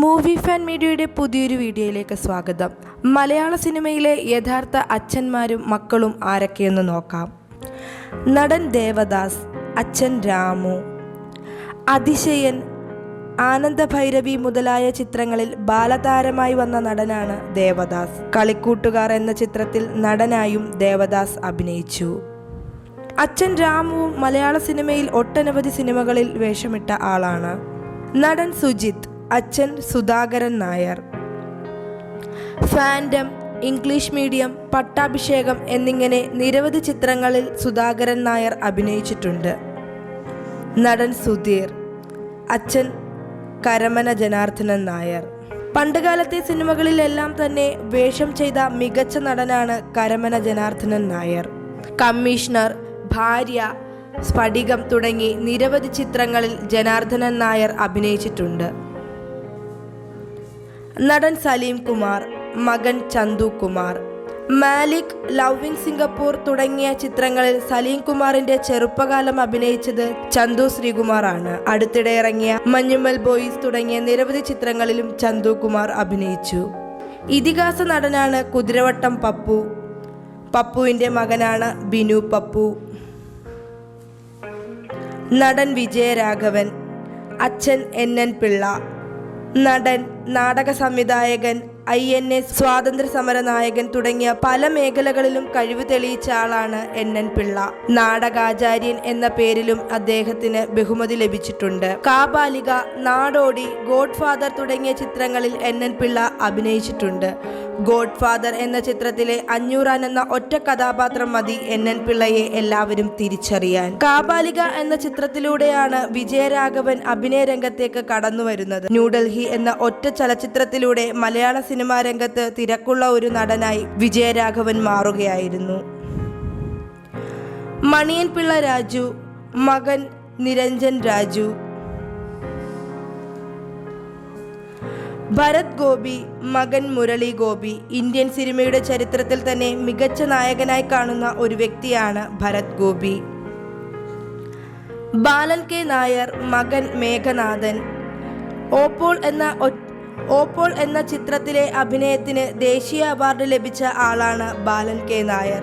Movie fan മീഡിയയുടെ പുതിയൊരു വീഡിയോയിലേക്ക് സ്വാഗതം. മലയാള സിനിമയിലെ യഥാർത്ഥ അച്ഛന്മാരും മക്കളും ആരൊക്കെയെന്ന് നോക്കാം. നടൻ ദേവദാസ്, അച്ഛൻ രാമു, അതിശയൻ, ആനന്ദഭൈരവി മുതലായ ചിത്രങ്ങളിൽ ബാലതാരമായി വന്ന നടനാണ് ദേവദാസ്. കളിക്കൂട്ടുകാർ എന്ന ചിത്രത്തിൽ നടനായും ദേവദാസ് അഭിനയിച്ചു. അച്ഛൻ രാമുവും മലയാള സിനിമയിൽ ഒട്ടനവധി സിനിമകളിൽ വേഷമിട്ട ആളാണ്. നടൻ സുജിത്ത്, അച്ഛൻ Sudhakaran Nair. Fandom, English medium, Pattabhishekam എന്നിങ്ങനെ നിരവധി ചിത്രങ്ങളിൽ സുധാകരൻ നായർ അഭിനയിച്ചിട്ടുണ്ട്. നടൻ സുധീർ, അച്ഛൻ കരമന ജനാർദ്ദനൻ നായർ. പണ്ടുകാലത്തെ സിനിമകളിലെല്ലാം തന്നെ വേഷം ചെയ്ത മികച്ച നടനാണ് കരമന ജനാർദ്ദനൻ നായർ. കമ്മീഷണർ, ഭാര്യ, സ്ഫടികം തുടങ്ങി നിരവധി ചിത്രങ്ങളിൽ ജനാർദ്ദനൻ നായർ അഭിനയിച്ചിട്ടുണ്ട്. നടൻ സലീം കുമാർ, മകൻ Chandu Kumar. Malik, love in Singapore തുടങ്ങിയ ചിത്രങ്ങളിൽ സലീം കുമാറിന്റെ ചെറുപ്പകാലം അഭിനയിച്ചത് ചന്തു ശ്രീകുമാർ ആണ്. അടുത്തിടെ ഇറങ്ങിയ മഞ്ഞുമൽ ബോയ്സ് തുടങ്ങിയ നിരവധി ചിത്രങ്ങളിലും ചന്തു കുമാർ അഭിനയിച്ചു. ഇതിഹാസ നടനാണ് കുതിരവട്ടം പപ്പു. പപ്പുവിന്റെ മകനാണ് ബിനു പപ്പു. നടൻ വിജയരാഘവൻ, അച്ഛൻ NN പിള്ള. നടൻ, നാടക സംവിധായകൻ, INA സ്വാതന്ത്ര്യ സമര നായകൻ തുടങ്ങിയ പല മേഖലകളിലും കഴിവ് തെളിയിച്ച ആളാണ് NN പിള്ള. നാടകാചാര്യൻ എന്ന പേരിലും അദ്ദേഹത്തിന് ബഹുമതി ലഭിച്ചിട്ടുണ്ട്. കാബാലിക, നാടോടി, ഗോഡ് ഫാദർ തുടങ്ങിയ ചിത്രങ്ങളിൽ NN പിള്ള അഭിനയിച്ചിട്ടുണ്ട്. ഗോഡ് ഫാദർ എന്ന ചിത്രത്തിലെ അഞ്ഞൂറാൻ എന്ന ഒറ്റ കഥാപാത്രം മതി NN പിള്ളയെ എല്ലാവരും തിരിച്ചറിയാൻ. കാബാലിക എന്ന ചിത്രത്തിലൂടെയാണ് വിജയരാഘവൻ അഭിനയ രംഗത്തേക്ക് കടന്നു വരുന്നത്. ന്യൂഡൽഹി എന്ന ഒറ്റ ചലച്ചിത്രത്തിലൂടെ മലയാള സിനിമാ രംഗത്ത് തിരക്കുള്ള ഒരു നടനായി വിജയരാഘവൻ മാറുകയായിരുന്നു. മണിയൻ പിള്ള രാജു, മകൻ നിരഞ്ജൻ രാജു. ഭരത് ഗോപി, മകൻ മുരളി ഗോപി. ഇന്ത്യൻ സിനിമയുടെ ചരിത്രത്തിൽ തന്നെ മികച്ച നായകനായി കാണുന്ന ഒരു വ്യക്തിയാണ് ഭരത് ഗോപി. ബാലൻ K നായർ, മകൻ മേഘനാഥൻ. ഓപ്പോൾ എന്ന ചിത്രത്തിലെ അഭിനയത്തിന് ദേശീയ അവാർഡ് ലഭിച്ച ആളാണ് ബാലൻ K നായർ.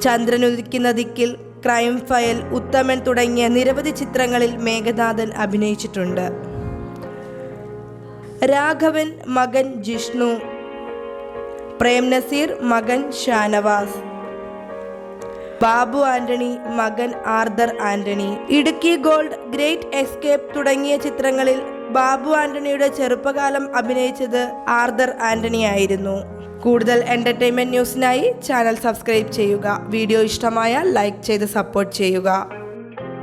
ചന്ദ്രനുദിക്കുന്ന ദിക്കിൽ, ക്രൈം ഫയൽ, ഉത്തമൻ തുടങ്ങിയ നിരവധി ചിത്രങ്ങളിൽ മേഘനാഥൻ അഭിനയിച്ചിട്ടുണ്ട്. രാഘവൻ, മകൻ ജിഷ്ണു. പ്രേം നസീർ, മകൻ ഷാനവാസ്. ബാബു ആന്റണി, മകൻ Arthur Antony. Idukki gold, great escape തുടങ്ങിയ ചിത്രങ്ങളിൽ ബാബു ആന്റണിയുടെ ചെറുപ്പകാലം അഭിനയിച്ചത് ആർദർ ആന്റണി ആയിരുന്നു. കൂടുതൽ എന്റർടൈൻമെന്റ് ന്യൂസിനായി ചാനൽ സബ്സ്ക്രൈബ് ചെയ്യുക. വീഡിയോ ഇഷ്ടമായാൽ ലൈക്ക് ചെയ്ത് സപ്പോർട്ട് ചെയ്യുക.